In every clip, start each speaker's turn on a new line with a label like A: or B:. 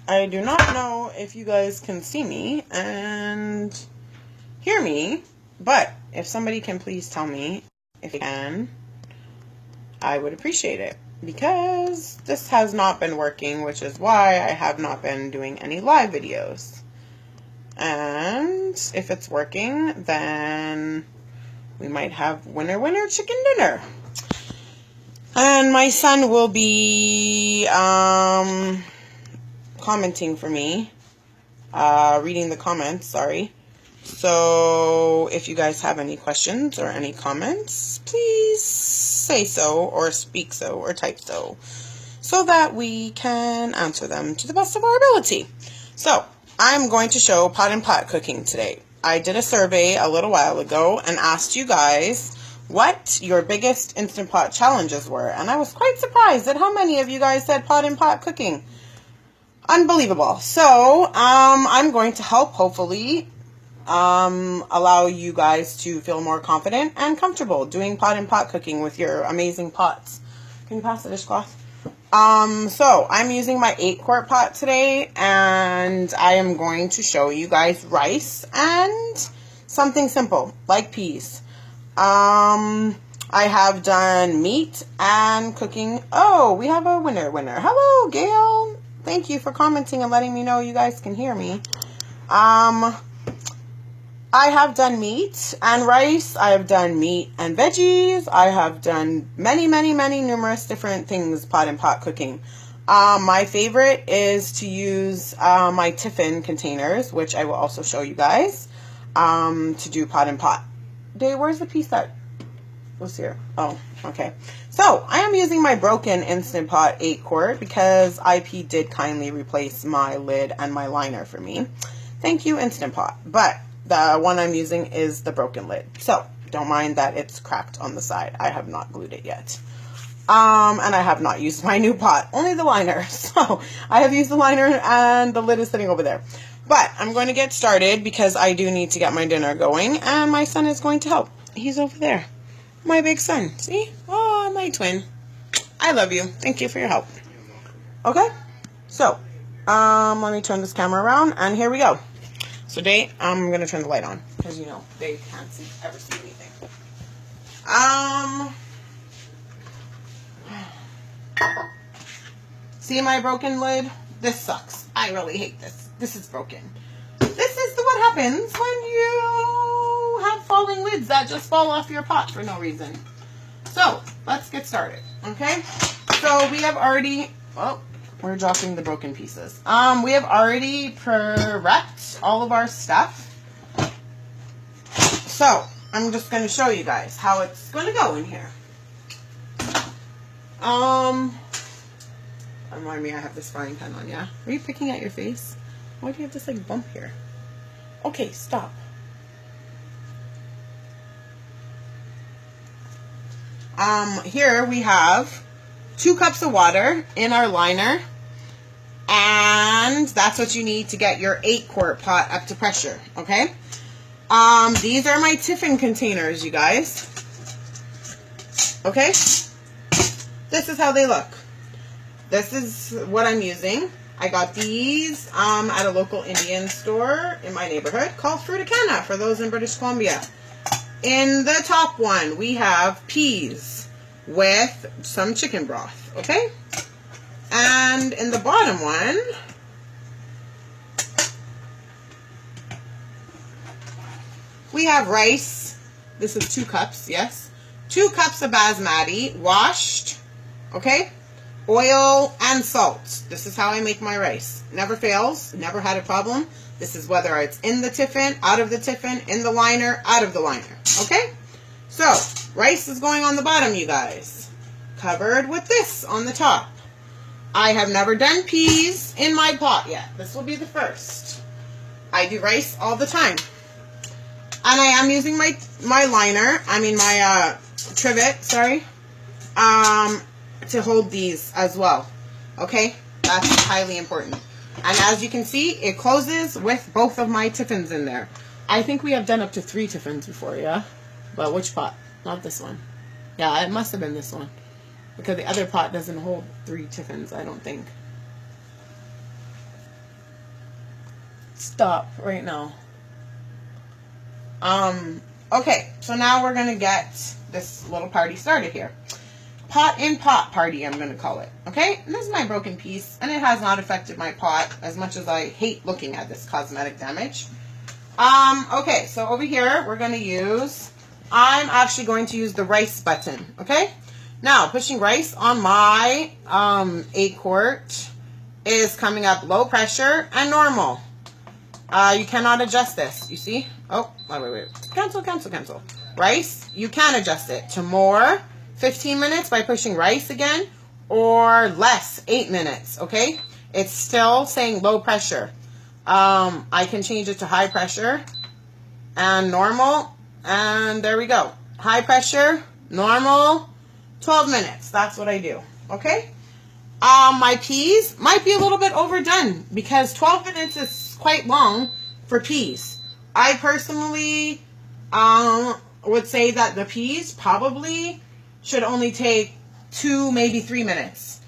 A: I do not know if you guys can see me and hear me, but if somebody can please tell me if they can, I would appreciate it, because this has not been working, which is why I have not been doing any live videos. And if it's working, then we might have winner, winner, chicken dinner. And my son will be commenting for me, reading the comments, sorry. So if you guys have any questions or any comments, please say so, or speak so, or type so that we can answer them to the best of our ability. So I'm going to show pot and pot cooking today. I did a survey a little while ago and asked you guys what your biggest Instant Pot challenges were, and I was quite surprised at how many of you guys said pot and pot cooking. Unbelievable. So I'm going to help, hopefully, allow you guys to feel more confident and comfortable doing pot and pot cooking with your amazing pots. Can you pass the dishcloth? So I'm using my 8-quart pot today, and I am going to show you guys rice and something simple like peas. I have done meat and cooking. Oh, we have a winner. Hello, Gail. Thank you for commenting and letting me know you guys can hear me. I have done meat and rice. I have done meat and veggies. I have done many numerous different things pot and pot cooking. My favorite is to use my tiffin containers, which I will also show you guys, to do pot and pot. Dave, where's the piece that was here? Oh, okay. So I am using my broken Instant Pot 8-quart because IP did kindly replace my lid and my liner for me. Thank you, Instant Pot. But the one I'm using is the broken lid. So don't mind that it's cracked on the side. I have not glued it yet. And I have not used my new pot, only the liner. So I have used the liner and the lid is sitting over there. But I'm going to get started because I do need to get my dinner going, and my son is going to help. He's over there. My big son. See? Oh, my twin. I love you. Thank you for your help. Okay? So, let me turn this camera around, and here we go. So, Dave, I'm going to turn the light on, because, you know, Dave can't ever see anything. See my broken lid? This sucks. I really hate this. This is broken. This is what happens when you have falling lids that just fall off your pot for no reason. So, let's get started, okay? So, we have already, oh, we're dropping the broken pieces. We have already prepped all of our stuff. So, I'm just going to show you guys how it's going to go in here. Remind me I have this frying pan on, yeah? Are you picking at your face? Why do you have this, like, bump here? Okay, stop. Here we have 2 cups of water in our liner. And that's what you need to get your 8-quart pot up to pressure, okay? These are my tiffin containers, you guys. Okay? This is how they look. This is what I'm using. I got these at a local Indian store in my neighborhood called Fruticana for those in British Columbia. In the top one, we have peas with some chicken broth, okay? And in the bottom one, we have rice. This is 2 cups, yes. 2 cups of basmati, washed, okay? Oil and salt. This is how I make my rice. Never fails. Never had a problem. This is whether it's in the tiffin, out of the tiffin, in the liner, out of the liner. Okay? So, rice is going on the bottom, you guys. Covered with this on the top. I have never done peas in my pot yet. This will be the first. I do rice all the time. And I am using my liner, my trivet, sorry, to hold these as well. Okay? That's highly important. And as you can see, it closes with both of my tiffins in there. I think we have done up to 3 tiffins before, yeah? But which pot? Not this one. Yeah, it must have been this one. Because the other pot doesn't hold 3 tiffins, I don't think. stop right now. Okay, so now we're going to get this little party started here. Pot in pot party, I'm going to call it. Okay, and this is my broken piece, and it has not affected my pot as much as I hate looking at this cosmetic damage. Okay, so over here, we're going to use, I'm actually going to use the rice button, okay? Now, pushing rice on my 8 quart is coming up low pressure and normal. You cannot adjust this, you see? Oh, wait. Cancel. Rice, you can adjust it to more, 15 minutes by pushing rice again, or less, 8 minutes, okay? It's still saying low pressure. I can change it to high pressure and normal, and there we go. High pressure, normal, 12 minutes. That's what I do, okay? My peas might be a little bit overdone because 12 minutes is quite long for peas. I personally would say that the peas probably should only take 2, maybe 3 minutes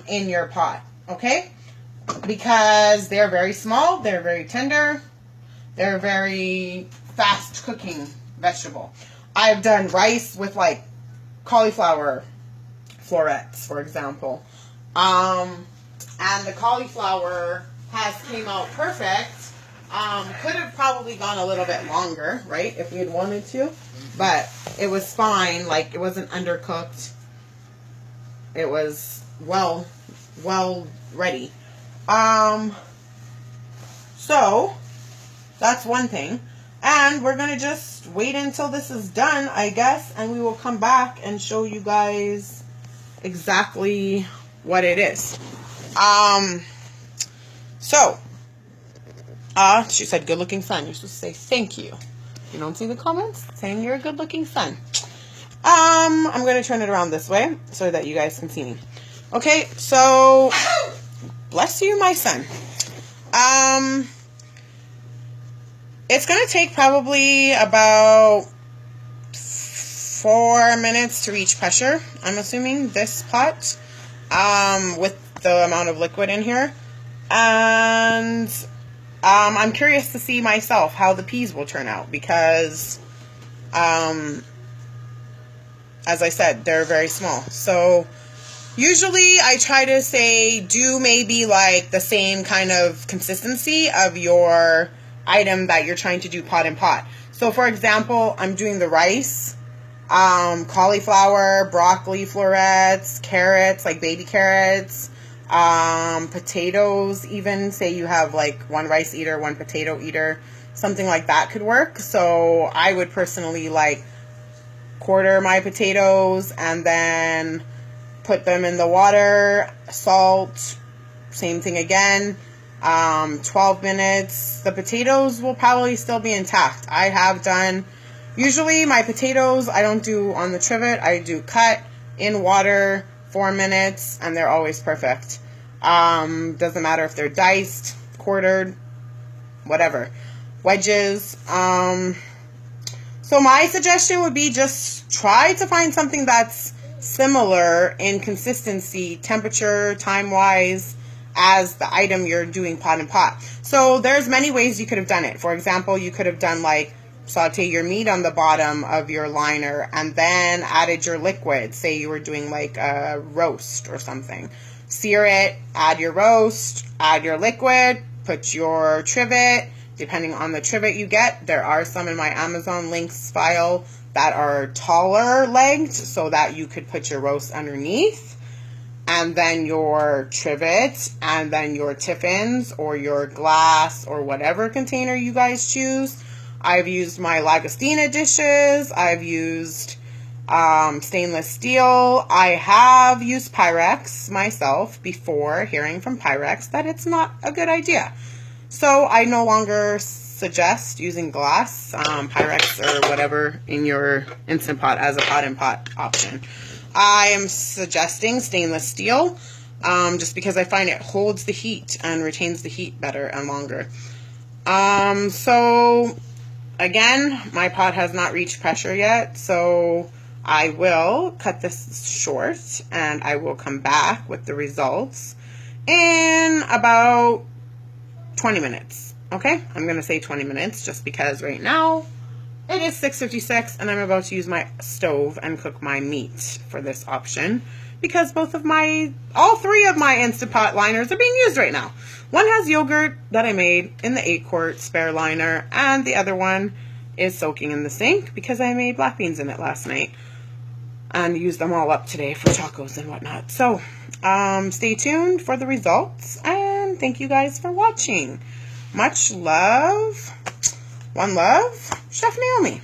A: in your pot, okay? Because they're very small, they're very tender, they're very fast cooking vegetable. I've done rice with like cauliflower florets, for example. And the cauliflower has came out perfect. Could have probably gone a little bit longer, right, if we had wanted to, but it was fine. Like, it wasn't undercooked. It was well ready. So that's one thing, and we're gonna just wait until this is done, I guess, and we will come back and show you guys exactly what it is. She said good looking son. You're supposed to say thank you. You don't see the comments saying you're a good looking son. I'm gonna turn it around this way so that you guys can see me. Okay, so bless you, my son. It's going to take probably about 4 minutes to reach pressure, I'm assuming, this pot, with the amount of liquid in here. And I'm curious to see myself how the peas will turn out because, as I said, they're very small. So usually I try to say do maybe like the same kind of consistency of your item that you're trying to do pot in pot. So for example, I'm doing the rice, cauliflower, broccoli florets, carrots, like baby carrots, potatoes, even say you have like 1 rice eater, 1 potato eater, something like that could work. So I would personally like quarter my potatoes and then put them in the water, salt, same thing again, 12 minutes. The potatoes will probably still be intact. I have done, usually my potatoes I don't do on the trivet, I do cut in water, 4 minutes, and they're always perfect. Doesn't matter if they're diced, quartered, whatever. Wedges. So my suggestion would be just try to find something that's similar in consistency, temperature, time-wise, as the item you're doing pot in pot. So there's many ways you could have done it. For example, you could have done like saute your meat on the bottom of your liner and then added your liquid. Say you were doing like a roast or something. Sear it, add your roast, add your liquid, put your trivet. Depending on the trivet you get, there are some in my Amazon links file that are taller legged so that you could put your roast underneath, and then your trivet, and then your tiffins or your glass or whatever container you guys choose. I've used my Lagostina dishes. I've used stainless steel. I have used Pyrex myself before, hearing from Pyrex that it's not a good idea. So I no longer suggest using glass, Pyrex or whatever in your Instant Pot as a pot in pot option. I am suggesting stainless steel just because I find it holds the heat and retains the heat better and longer. So again, my pot has not reached pressure yet, so I will cut this short and I will come back with the results in about 20 minutes. Okay, I'm going to say 20 minutes just because right now it is 6:56 and I'm about to use my stove and cook my meat for this option because all three of my Instant Pot liners are being used right now. One has yogurt that I made in the 8-quart spare liner, and the other one is soaking in the sink because I made black beans in it last night and used them all up today for tacos and whatnot. So stay tuned for the results, and thank you guys for watching. Much love. One love, Chef Naomi.